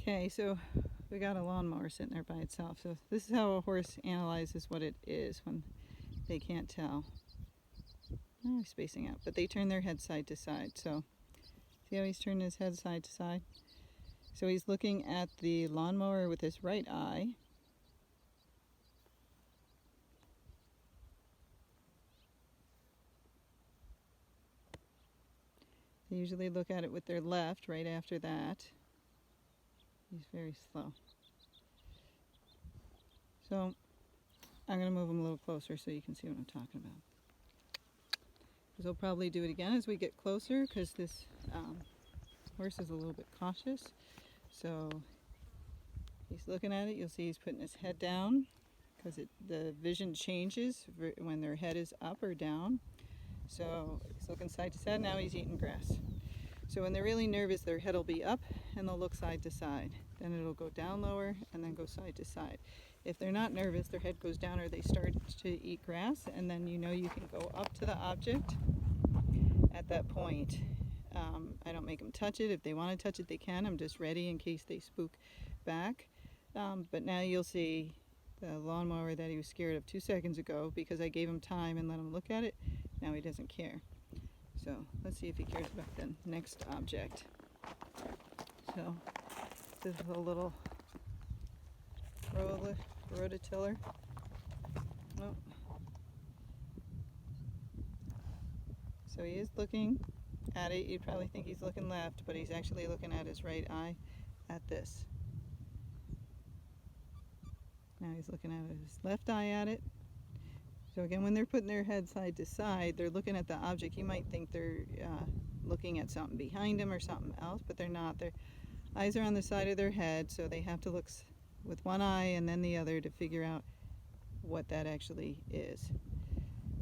Okay, so we got a lawnmower sitting there by itself. So this is how a horse analyzes what it is when they can't tell. Oh, he's spacing out, but they turn their head side to side. So see how he's turning his head side to side? So he's looking at the lawnmower with his right eye. They usually look at it with their left right after that. He's very slow. So I'm going to move him a little closer so you can see what I'm talking about. Because we'll probably do it again as we get closer, because this horse is a little bit cautious. So he's looking at it. You'll see he's putting his head down because the vision changes when their head is up or down. So he's looking side to side. Now he's eating grass. So when they're really nervous, their head will be up and they'll look side to side. Then it'll go down lower and then go side to side. If they're not nervous, their head goes down or they start to eat grass, and then you know you can go up to the object. At that point, I don't make them touch it. If they want to touch it, they can. I'm just ready in case they spook back. But now you'll see the lawnmower that he was scared of 2 seconds ago, because I gave him time and let him look at it. Now he doesn't care. So let's see if he cares about the next object. So this is a little rototiller. Oh. So he is looking at it. You'd probably think he's looking left, but he's actually looking at his right eye at this. Now he's looking at his left eye at it. So again, when they're putting their head side to side, they're looking at the object. You might think they're looking at something behind them or something else, but they're not. Their eyes are on the side of their head, so they have to look with one eye and then the other to figure out what that actually is.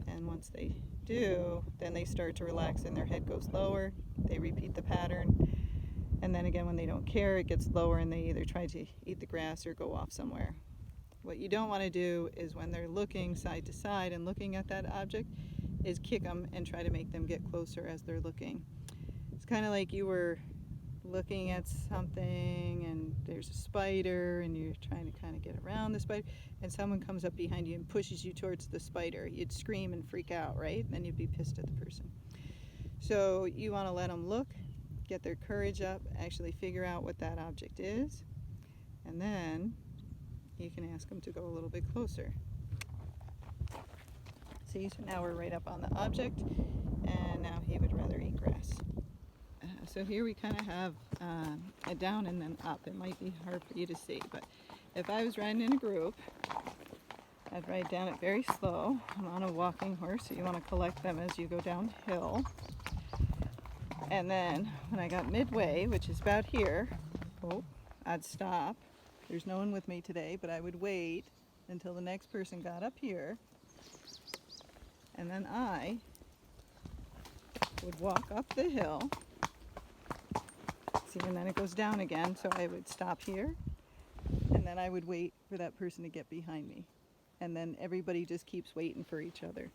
And once they do, then they start to relax and their head goes lower. They repeat the pattern. And then again, when they don't care, it gets lower and they either try to eat the grass or go off somewhere. What you don't want to do is, when they're looking side to side and looking at that object, is kick them and try to make them get closer as they're looking. It's kind of like you were looking at something and there's a spider and you're trying to kind of get around the spider, and someone comes up behind you and pushes you towards the spider. You'd scream and freak out, right? And then you'd be pissed at the person. So you want to let them look, get their courage up, actually figure out what that object is, and then you can ask them to go a little bit closer. See, so now we're right up on the object, and now he would rather eat grass. So here we kind of have a down and then up. It might be hard for you to see, but if I was riding in a group, I'd ride down it very slow. I'm on a walking horse, so you want to collect them as you go downhill. And then when I got midway, which is about here, I'd stop. There's no one with me today, but I would wait until the next person got up here, and then I would walk up the hill. See, and then it goes down again, so I would stop here, and then I would wait for that person to get behind me. And then everybody just keeps waiting for each other.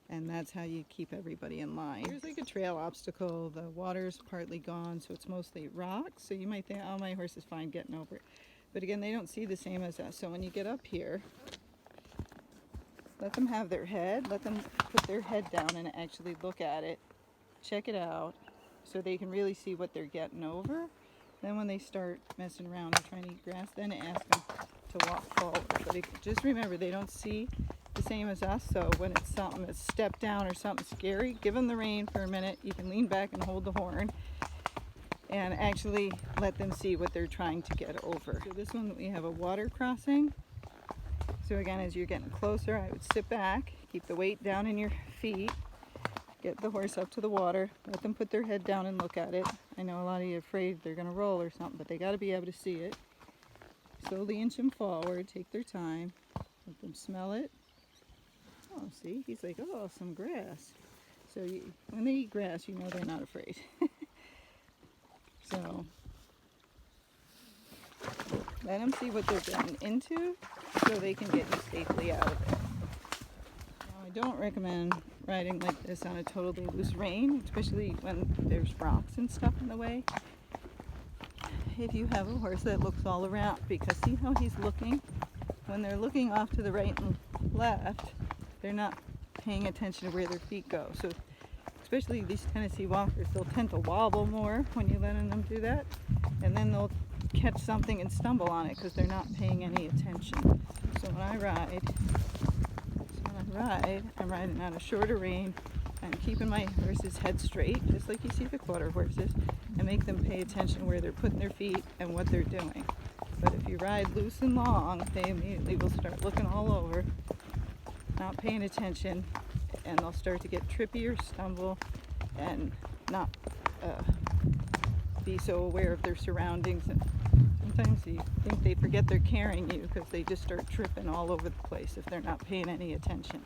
And that's how you keep everybody in line. Here's like a trail obstacle. The water's partly gone, so it's mostly rocks. So you might think, oh, my horse is fine getting over it. But again, they don't see the same as us. So when you get up here, let them have their head. Let them put their head down and actually look at it. Check it out so they can really see what they're getting over. Then when they start messing around and trying to eat grass, then ask them to walk forward. But just remember, they don't see the same as us. So when it's something that's step down or something scary, give them the rein for a minute. You can lean back and hold the horn, and actually let them see what they're trying to get over. So this one, we have a water crossing. So again, as you're getting closer, I would sit back, keep the weight down in your feet, get the horse up to the water, let them put their head down and look at it. I know a lot of you are afraid they're gonna roll or something, but they gotta be able to see it. Slowly inch them forward, take their time, let them smell it. Oh, see, he's like, oh, some grass. So when they eat grass, you know they're not afraid. So let them see what they're getting into so they can get you safely out of it. Now, I don't recommend riding like this on a totally loose rein, especially when there's rocks and stuff in the way. if you have a horse that looks all around, because see how he's looking? When they're looking off to the right and left, they're not paying attention to where their feet go. So especially these Tennessee walkers, they'll tend to wobble more when you're letting them do that, and then they'll catch something and stumble on it because they're not paying any attention. So when I ride, I'm riding on a shorter rein. I'm keeping my horse's head straight, just like you see the quarter horses, and make them pay attention where they're putting their feet and what they're doing. But if you ride loose and long, they immediately will start looking all over, not paying attention, and they'll start to get trippy or stumble and not be so aware of their surroundings. And sometimes you think they forget they're carrying you because they just start tripping all over the place if they're not paying any attention.